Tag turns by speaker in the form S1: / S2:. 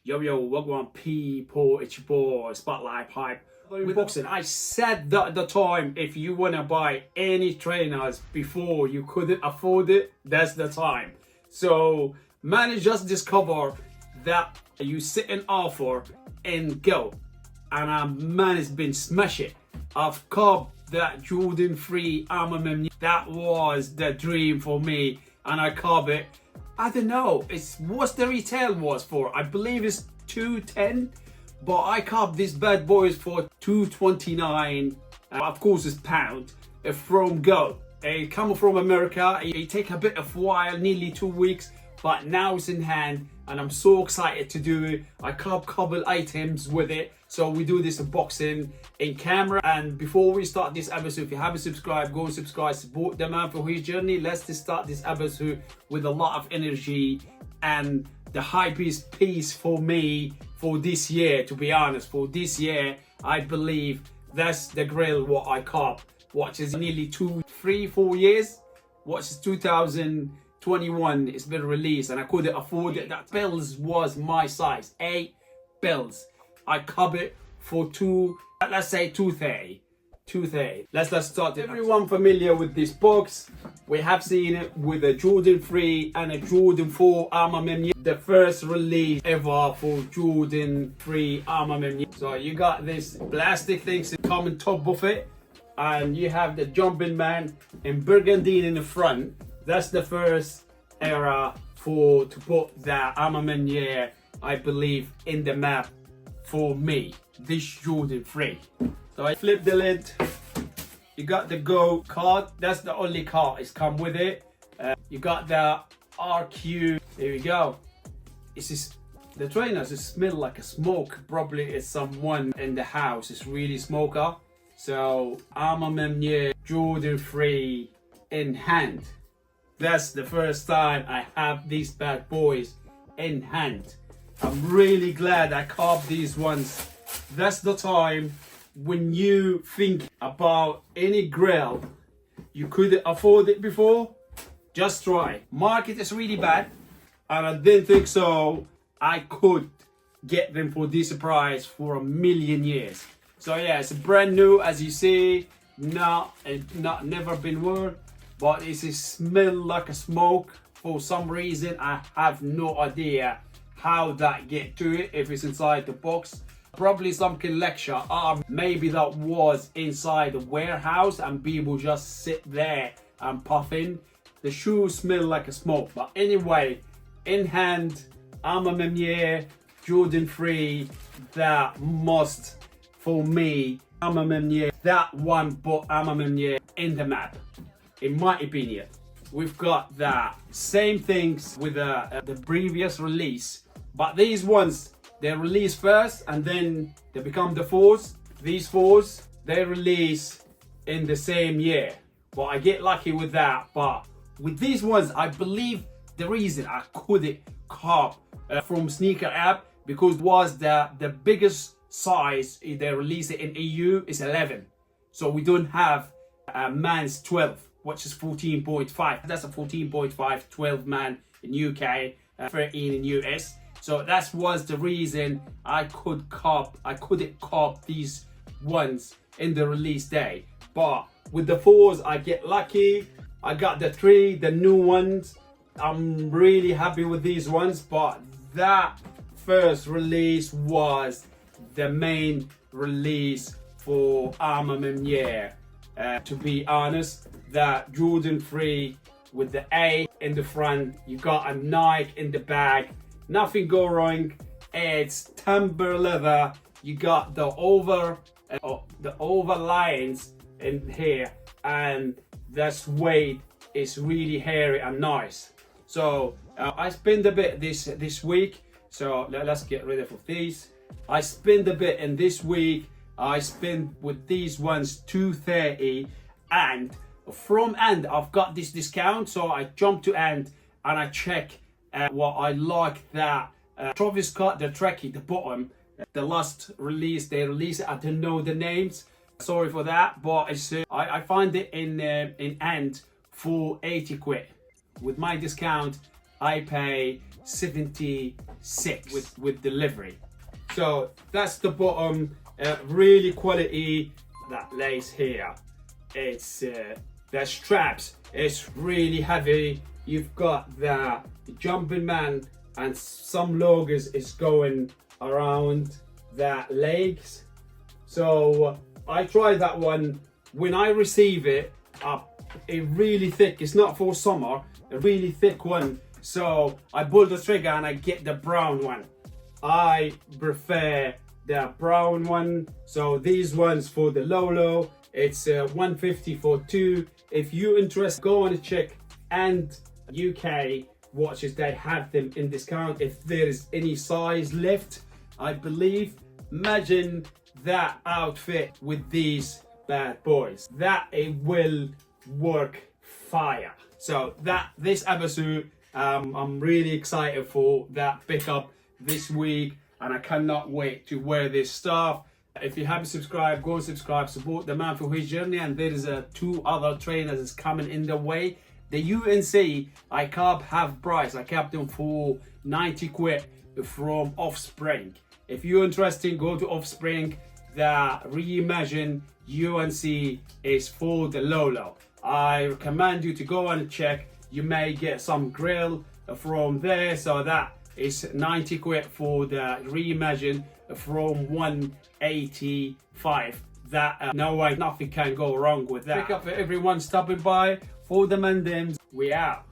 S1: Yo, welcome people, it's your boy, Spotlight Pipe. With boxing, I said that at the time, if you want to buy any trainers before you couldn't afford it, that's the time. So, man, I just discovered that you sit in offer and go. And man, it's been smashing. I've copped that Jordan 3 Ma Maniére. That was the dream for me, and I copped it. I don't know, it's what the retail was for. I believe it's $210, but I copped this bad boys for $229. Of course, it's pound from Go. It come from America. It take a bit of while, nearly 2 weeks, but now it's in hand, and I'm so excited to do it. I copped couple items with it, so we do this unboxing in camera. And before we start this episode, if you haven't subscribed, go and subscribe, support the man for his journey. Let's just start this episode with a lot of energy and the hypeest piece for me for this year. To be honest, for this year, I believe that's the grill what I copped, which is nearly 2, 3, 4 years. Which is 2021, it's been released, and I couldn't afford it. That bills was my size, 8 bills. I covered it for let's say 230. Let's start it. Everyone familiar with this box? We have seen it with a Jordan 3 and a Jordan 4 Ma Maniére. The first release ever for Jordan 3 Ma Maniére. So you got this plastic things that come on top of it, and you have the jumping man in burgundy in the front. That's the first era to put the Ma Maniére, I believe, in the map for me, this Jordan 3. So I flip the lid. You got the Go card. That's the only card it's come with it. You got the RQ. There we go. It's just, the trainers just smell like a smoke. Probably it's someone in the house. It's really smoker. So Ma Maniére Jordan 3 in hand. That's the first time I have these bad boys in hand. I'm really glad I copped these ones. That's the time when you think about any grill you couldn't afford it before, just try. Market is really bad, and I didn't think so I could get them for this price for a million years. So yeah, it's brand new, as you see. Never been worn, but it smell like a smoke for some reason. I have no idea how that get to it, if it's inside the box. Probably some collection, or maybe that was inside the warehouse and people just sit there and puff in. The shoes smell like a smoke, but anyway, in hand, Ma Maniére Jordan 3, that must for me. Ma Maniére, that one put Ma Maniére in the map, in my opinion. We've got the same things with the previous release, but these ones, they release first and then they become the 4s. These 4s, they release in the same year. But I get lucky with that. But with these ones, I believe the reason I couldn't cop from sneaker app, because it was the biggest size they released it in EU is 11. So we don't have man's 12, which is 14.5. That's a 14.5, 12 man in UK, 13 in US. So that was the reason I couldn't cop these ones in the release day. But with the 4s, I get lucky. I got the 3, the new ones. I'm really happy with these ones. But that first release was the main release for Ma Maniére. To be honest, that Jordan 3 with the A in the front, you got a Nike in the back. Nothing go wrong. It's timber leather. You got the over lines in here, and the suede is really hairy and nice. So I spent a bit this week. So let's get rid of these. I spent a bit in this week. I spent with these ones $230, and from end I've got this discount. So I jump to end and I check. What I like that Travis Scott, the Trekkie, the bottom, the last release they released it. I don't know the names. Sorry for that, but it's, I find it in end for 80 quid. With my discount, I pay 76 with delivery. So that's the bottom, really quality. That lace here, it's the straps, it's really heavy. You've got the jumping man and some logos is going around the legs. So I tried that one. When I receive it, a really thick, it's not for summer, a really thick one. So I pull the trigger and I get the brown one. I prefer the brown one. So these ones for the low, it's 150 for two. If you're interested, go on a check. And UK watches, they have them in discount if there is any size left, I believe. Imagine that outfit with these bad boys, that it will work fire. So this episode, I'm really excited for that pickup this week, and I cannot wait to wear this stuff. If you haven't subscribed, go and subscribe, support the man for his journey. And there is two other trainers is coming in the way. The UNC I kept half price, I kept them for 90 quid from Offspring. If you're interested, go to Offspring. The reimagined UNC is for the low. I recommend you to go and check. You may get some grill from there. So that is 90 quid for the reimagined from 185. That no way, nothing can go wrong with that. Pick up for everyone stopping by. For the Mandems, we out.